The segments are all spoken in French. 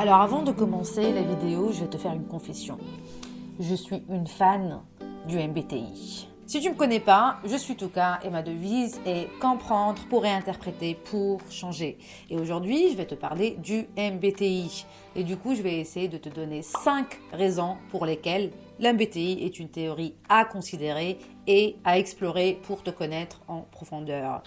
Alors avant de commencer la vidéo, je vais te faire une confession. Je suis une fan du MBTI. Si tu ne me connais pas, je suis Touka et ma devise est comprendre pour réinterpréter pour changer. Et aujourd'hui, je vais te parler du MBTI. Et du coup, je vais essayer de te donner 5 raisons pour lesquelles l'MBTI est une théorie à considérer et à explorer pour te connaître en profondeur.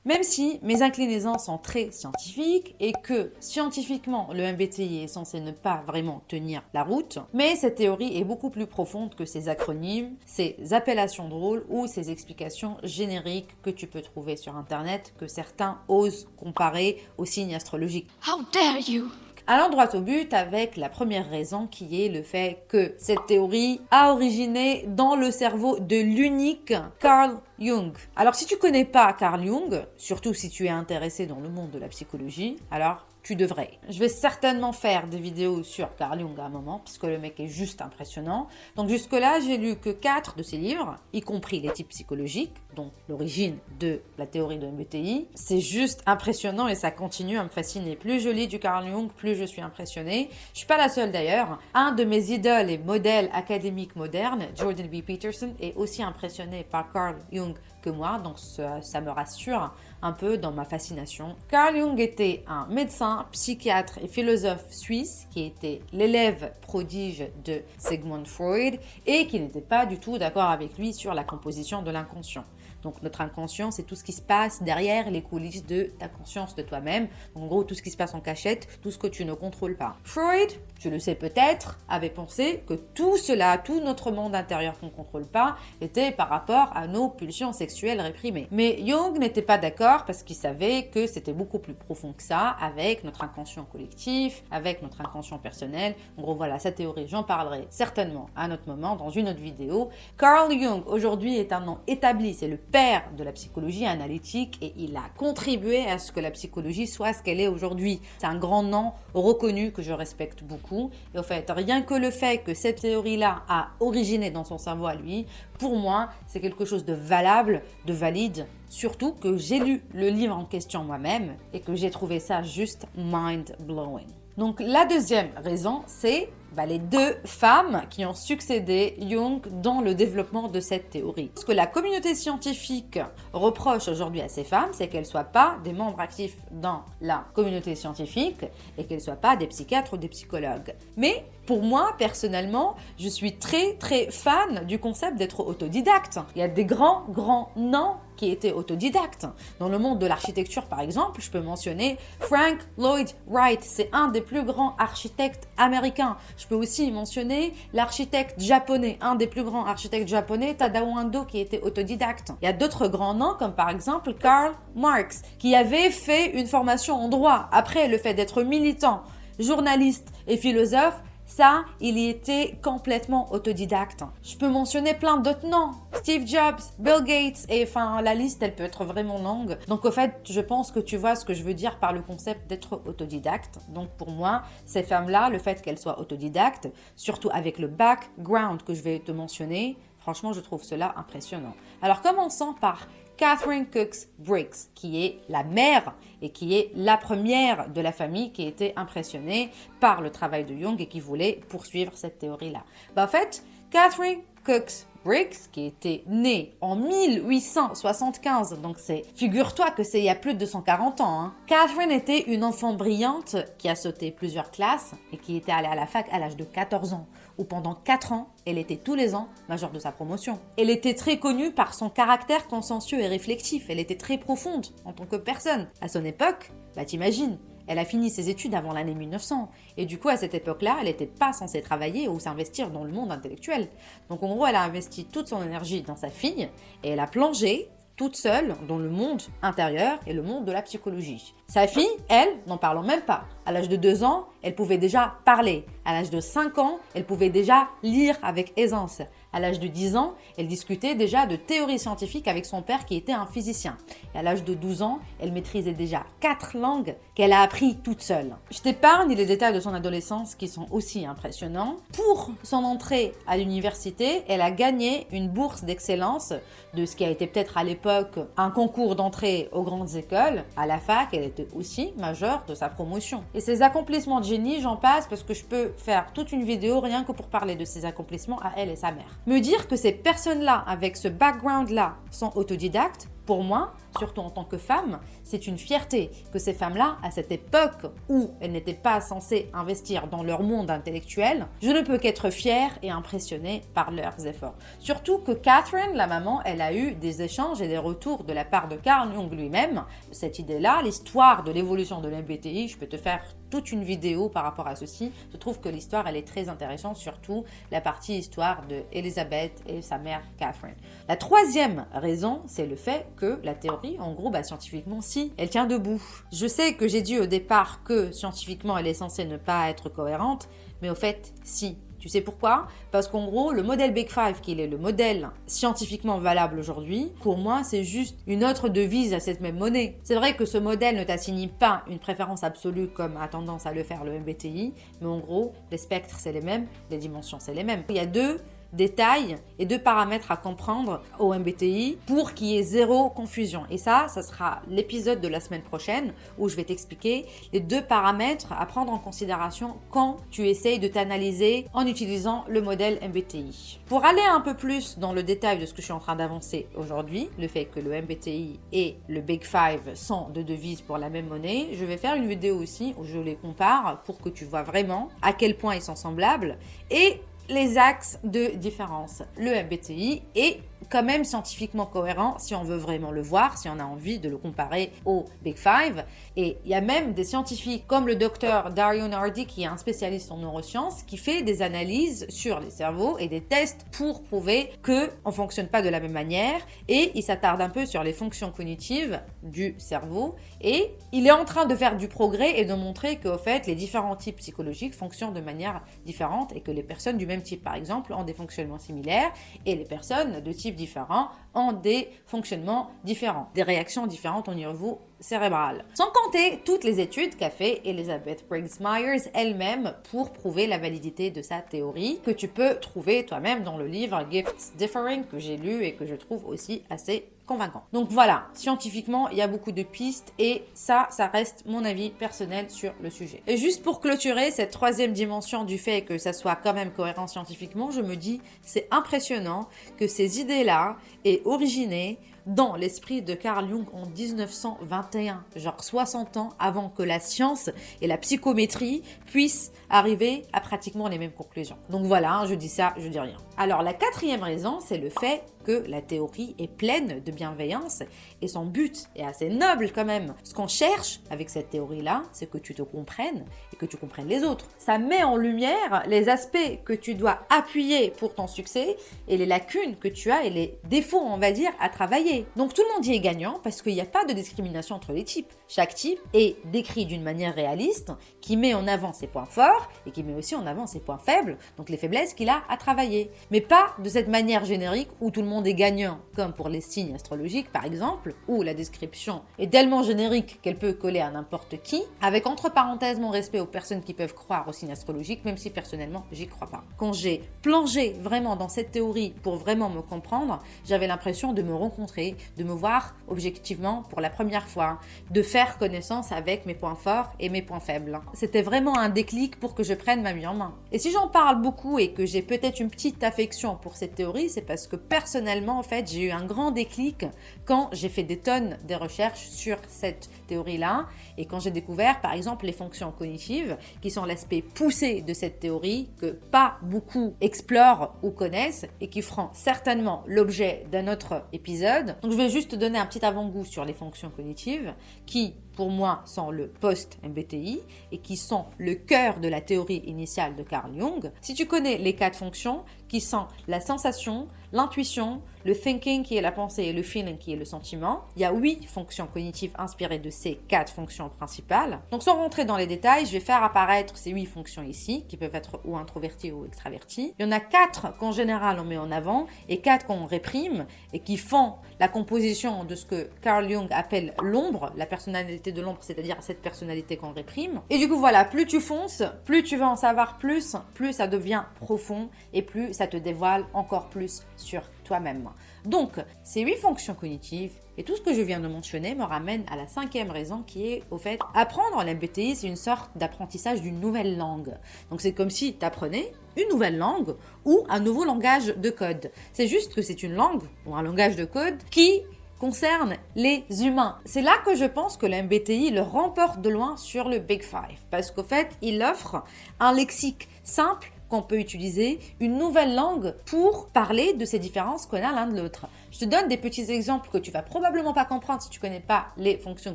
Même si mes inclinaisons sont très scientifiques et que scientifiquement le MBTI est censé ne pas vraiment tenir la route, mais cette théorie est beaucoup plus profonde que ces acronymes, ces appellations drôles ou ces explications génériques que tu peux trouver sur internet que certains osent comparer aux signes astrologiques. How dare you! Allons droit au but avec la première raison qui est le fait que cette théorie a originé dans le cerveau de l'unique Carl Jung. Alors si tu connais pas Carl Jung, surtout si tu es intéressé dans le monde de la psychologie, alors tu devrais. Je vais certainement faire des vidéos sur Carl Jung à un moment, puisque le mec est juste impressionnant. Donc jusque-là, j'ai lu que 4 de ses livres, y compris les types psychologiques, dont l'origine de la théorie de MBTI. C'est juste impressionnant et ça continue à me fasciner. Plus je lis du Carl Jung, plus je suis impressionnée. Je suis pas la seule d'ailleurs. Un de mes idoles et modèles académiques modernes, Jordan B. Peterson, est aussi impressionné par Carl Jung que moi, donc ça me rassure un peu dans ma fascination. Carl Jung était un médecin, psychiatre et philosophe suisse qui était l'élève prodige de Sigmund Freud et qui n'était pas du tout d'accord avec lui sur la composition de l'inconscient. Donc notre inconscient, c'est tout ce qui se passe derrière les coulisses de ta conscience de toi-même. En gros, tout ce qui se passe en cachette, tout ce que tu ne contrôles pas. Freud, tu le sais peut-être, avait pensé que tout cela, tout notre monde intérieur qu'on ne contrôle pas, était par rapport à nos pulsions sexuelles réprimées. Mais Jung n'était pas d'accord parce qu'il savait que c'était beaucoup plus profond que ça, avec notre inconscient collectif, avec notre inconscient personnel. En gros, voilà, sa théorie, j'en parlerai certainement à un autre moment dans une autre vidéo. Carl Jung, aujourd'hui, est un nom établi, c'est le père de la psychologie analytique et il a contribué à ce que la psychologie soit ce qu'elle est aujourd'hui. C'est un grand nom reconnu que je respecte beaucoup. Et au fait, rien que le fait que cette théorie-là a originé dans son cerveau à lui, pour moi, c'est quelque chose de valable, de valide. Surtout que j'ai lu le livre en question moi-même et que j'ai trouvé ça juste mind-blowing. Donc la deuxième raison, c'est les 2 femmes qui ont succédé Jung dans le développement de cette théorie. Ce que la communauté scientifique reproche aujourd'hui à ces femmes, c'est qu'elles ne soient pas des membres actifs dans la communauté scientifique et qu'elles ne soient pas des psychiatres ou des psychologues. Mais pour moi, personnellement, je suis très fan du concept d'être autodidacte. Il y a des grands noms qui étaient autodidactes. Dans le monde de l'architecture, par exemple, je peux mentionner Frank Lloyd Wright. C'est un des plus grands architectes américains. Je peux aussi mentionner l'architecte japonais, un des plus grands architectes japonais, Tadao Ando, qui était autodidacte. Il y a d'autres grands noms, comme par exemple Karl Marx, qui avait fait une formation en droit. Après le fait d'être militant, journaliste et philosophe, ça, il y était complètement autodidacte. Je peux mentionner plein d'autres noms. Steve Jobs, Bill Gates, et enfin, la liste, elle peut être vraiment longue. Donc, au fait, je pense que tu vois ce que je veux dire par le concept d'être autodidacte. Donc, pour moi, ces femmes-là, le fait qu'elles soient autodidactes, surtout avec le background que je vais te mentionner, franchement, je trouve cela impressionnant. Alors, commençons par Katharine Cook Briggs, qui est la mère et qui est la première de la famille qui était impressionnée par le travail de Jung et qui voulait poursuivre cette théorie-là. En fait, Katharine Cook Briggs, qui était née en 1875, donc figure-toi que c'est il y a plus de 240 ans. Hein. Katharine était une enfant brillante qui a sauté plusieurs classes et qui était allée à la fac à l'âge de 14 ans, où pendant 4 ans, elle était tous les ans majeure de sa promotion. Elle était très connue par son caractère consciencieux et réflexif, elle était très profonde en tant que personne. À son époque, t'imagines, elle a fini ses études avant l'année 1900 et du coup à cette époque-là, elle n'était pas censée travailler ou s'investir dans le monde intellectuel. Donc en gros, elle a investi toute son énergie dans sa fille et elle a plongé toute seule dans le monde intérieur et le monde de la psychologie. Sa fille, elle, n'en parlons même pas. À l'âge de 2 ans, elle pouvait déjà parler. À l'âge de 5 ans, elle pouvait déjà lire avec aisance. À l'âge de 10 ans, elle discutait déjà de théorie scientifique avec son père qui était un physicien. Et à l'âge de 12 ans, elle maîtrisait déjà 4 langues qu'elle a appris toute seule. Je t'épargne les détails de son adolescence qui sont aussi impressionnants. Pour son entrée à l'université, elle a gagné une bourse d'excellence de ce qui a été peut-être à l'époque un concours d'entrée aux grandes écoles. À la fac, elle était aussi majeure de sa promotion. Et ses accomplissements de génie, j'en passe parce que je peux faire toute une vidéo rien que pour parler de ses accomplissements à elle et sa mère. Me dire que ces personnes-là, avec ce background-là, sont autodidactes, pour moi, surtout en tant que femme, c'est une fierté que ces femmes-là, à cette époque où elles n'étaient pas censées investir dans leur monde intellectuel, je ne peux qu'être fière et impressionnée par leurs efforts. Surtout que Catherine, la maman, elle a eu des échanges et des retours de la part de Carl Jung lui-même. Cette idée-là, l'histoire de l'évolution de l'MBTI, je peux te faire toute une vidéo par rapport à ceci. Je trouve que l'histoire, elle est très intéressante, surtout la partie histoire de Elizabeth et sa mère Catherine. La troisième raison, c'est le fait que la théorie, en gros, scientifiquement, si, elle tient debout. Je sais que j'ai dit au départ que scientifiquement, elle est censée ne pas être cohérente, mais au fait, si. Tu sais pourquoi? Parce qu'en gros, le modèle Big Five, qui est le modèle scientifiquement valable aujourd'hui, pour moi, c'est juste une autre devise à cette même monnaie. C'est vrai que ce modèle ne t'assigne pas une préférence absolue comme a tendance à le faire le MBTI, mais en gros, les spectres, c'est les mêmes, les dimensions, c'est les mêmes. Il y a deux détails et 2 paramètres à comprendre au MBTI pour qu'il y ait zéro confusion. Et ça sera l'épisode de la semaine prochaine où je vais t'expliquer les 2 paramètres à prendre en considération quand tu essayes de t'analyser en utilisant le modèle MBTI. Pour aller un peu plus dans le détail de ce que je suis en train d'avancer aujourd'hui, le fait que le MBTI et le Big Five sont 2 devises pour la même monnaie, je vais faire une vidéo aussi où je les compare pour que tu vois vraiment à quel point ils sont semblables et les axes de différence. Le MBTI est quand même scientifiquement cohérent si on veut vraiment le voir, si on a envie de le comparer au Big Five. Et il y a même des scientifiques comme le docteur Dario Nardi, qui est un spécialiste en neurosciences, qui fait des analyses sur les cerveaux et des tests pour prouver qu'on ne fonctionne pas de la même manière. Et il s'attarde un peu sur les fonctions cognitives du cerveau. Et il est en train de faire du progrès et de montrer qu'au fait, les différents types psychologiques fonctionnent de manière différente et que les personnes du même type, par exemple, ont des fonctionnements similaires et les personnes de type différents ont des fonctionnements différents, des réactions différentes au niveau cérébral. Sans compter toutes les études qu'a fait Elizabeth Briggs-Myers elle-même pour prouver la validité de sa théorie, que tu peux trouver toi-même dans le livre Gifts Differing que j'ai lu et que je trouve aussi assez convaincant. Donc voilà, scientifiquement, il y a beaucoup de pistes et ça reste mon avis personnel sur le sujet. Et juste pour clôturer cette 3e dimension du fait que ça soit quand même cohérent scientifiquement, je me dis, c'est impressionnant que ces idées-là aient originé dans l'esprit de Carl Jung en 1921, genre 60 ans avant que la science et la psychométrie puissent arriver à pratiquement les mêmes conclusions. Donc voilà, je dis ça, je dis rien. Alors la 4e raison, c'est le fait que la théorie est pleine de bienveillance et son but est assez noble quand même. Ce qu'on cherche avec cette théorie-là, c'est que tu te comprennes et que tu comprennes les autres. Ça met en lumière les aspects que tu dois appuyer pour ton succès et les lacunes que tu as et les défauts, on va dire, à travailler. Donc tout le monde y est gagnant parce qu'il n'y a pas de discrimination entre les types. Chaque type est décrit d'une manière réaliste qui met en avant ses points forts et qui met aussi en avant ses points faibles, donc les faiblesses qu'il a à travailler. Mais pas de cette manière générique où tout le monde est gagnant, comme pour les signes astrologiques par exemple, où la description est tellement générique qu'elle peut coller à n'importe qui, avec entre parenthèses mon respect aux personnes qui peuvent croire aux signes astrologiques, même si personnellement j'y crois pas. Quand j'ai plongé vraiment dans cette théorie pour vraiment me comprendre, j'avais l'impression de me rencontrer, de me voir objectivement pour la première fois, de faire connaissance avec mes points forts et mes points faibles. C'était vraiment un déclic pour que je prenne ma vie en main. Et si j'en parle beaucoup et que j'ai peut-être une petite affection pour cette théorie, c'est parce que personnellement, en fait, j'ai eu un grand déclic quand j'ai fait des tonnes de recherches sur cette théorie-là et quand j'ai découvert, par exemple, les fonctions cognitives qui sont l'aspect poussé de cette théorie que pas beaucoup explorent ou connaissent et qui feront certainement l'objet d'un autre épisode. Donc, je vais juste te donner un petit avant-goût sur les fonctions cognitives qui, pour moi, sont le post-MBTI et qui sont le cœur de la théorie initiale de Carl Jung. Si tu connais les 4 fonctions qui sont la sensation, l'intuition, le thinking qui est la pensée et le feeling qui est le sentiment. Il y a 8 fonctions cognitives inspirées de ces 4 fonctions principales. Donc sans rentrer dans les détails, je vais faire apparaître ces 8 fonctions ici, qui peuvent être ou introverties ou extraverties. Il y en a 4 qu'en général on met en avant et 4 qu'on réprime et qui font la composition de ce que Carl Jung appelle l'ombre, la personnalité de l'ombre, c'est-à-dire cette personnalité qu'on réprime. Et du coup voilà, plus tu fonces, plus tu veux en savoir plus ça devient profond et plus ça te dévoile encore plus sur toi-même. Donc, ces 8 fonctions cognitives et tout ce que je viens de mentionner me ramène à la 5e raison qui est, au fait, apprendre l'MBTI, c'est une sorte d'apprentissage d'une nouvelle langue. Donc, c'est comme si tu apprenais une nouvelle langue ou un nouveau langage de code. C'est juste que c'est une langue ou un langage de code qui concerne les humains. C'est là que je pense que le MBTI le remporte de loin sur le Big Five parce qu'au fait, il offre un lexique simple qu'on peut utiliser, une nouvelle langue pour parler de ces différences qu'on a l'un de l'autre. Je te donne des petits exemples que tu vas probablement pas comprendre si tu connais pas les fonctions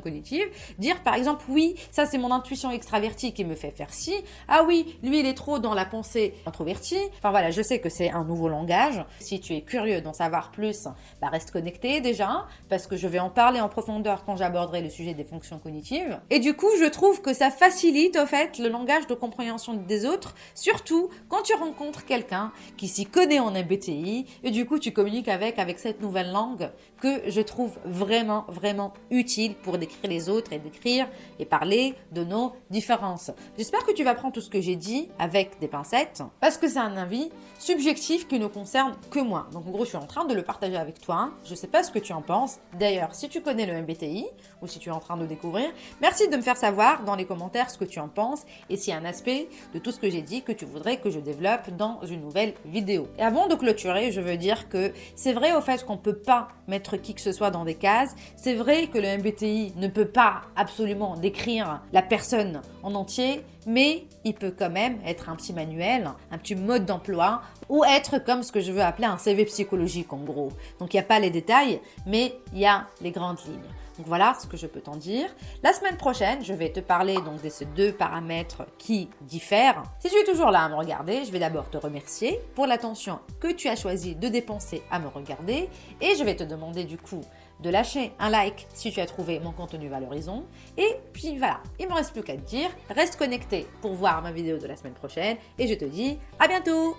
cognitives. Dire par exemple, oui, ça c'est mon intuition extravertie qui me fait faire ci. Ah oui, lui il est trop dans la pensée introvertie. Enfin voilà, je sais que c'est un nouveau langage. Si tu es curieux d'en savoir plus, bah reste connecté déjà, parce que je vais en parler en profondeur quand j'aborderai le sujet des fonctions cognitives. Et du coup, je trouve que ça facilite au fait le langage de compréhension des autres, surtout quand tu rencontres quelqu'un qui s'y connaît en MBTI et du coup tu communiques avec cette nouvelle langue que je trouve vraiment utile pour décrire les autres et décrire et parler de nos différences. J'espère que tu vas prendre tout ce que j'ai dit avec des pincettes parce que c'est un avis subjectif qui ne concerne que moi. Donc en gros, je suis en train de le partager avec toi. Je ne sais pas ce que tu en penses. D'ailleurs, si tu connais le MBTI ou si tu es en train de découvrir, merci de me faire savoir dans les commentaires ce que tu en penses et s'il y a un aspect de tout ce que j'ai dit que tu voudrais que je développe dans une nouvelle vidéo. Et avant de clôturer, je veux dire que c'est vrai au fait qu'on ne peut pas mettre qui que ce soit dans des cases. C'est vrai que le MBTI ne peut pas absolument décrire la personne en entier, mais il peut quand même être un petit manuel, un petit mode d'emploi ou être comme ce que je veux appeler un CV psychologique en gros. Donc il n'y a pas les détails, mais il y a les grandes lignes. Donc voilà ce que je peux t'en dire. La semaine prochaine, je vais te parler donc de ces 2 paramètres qui diffèrent. Si tu es toujours là à me regarder, je vais d'abord te remercier pour l'attention que tu as choisi de dépenser à me regarder et je vais te demander du coup de lâcher un like si tu as trouvé mon contenu valorisant. Et puis voilà, il ne me reste plus qu'à te dire, reste connecté pour voir ma vidéo de la semaine prochaine et je te dis à bientôt!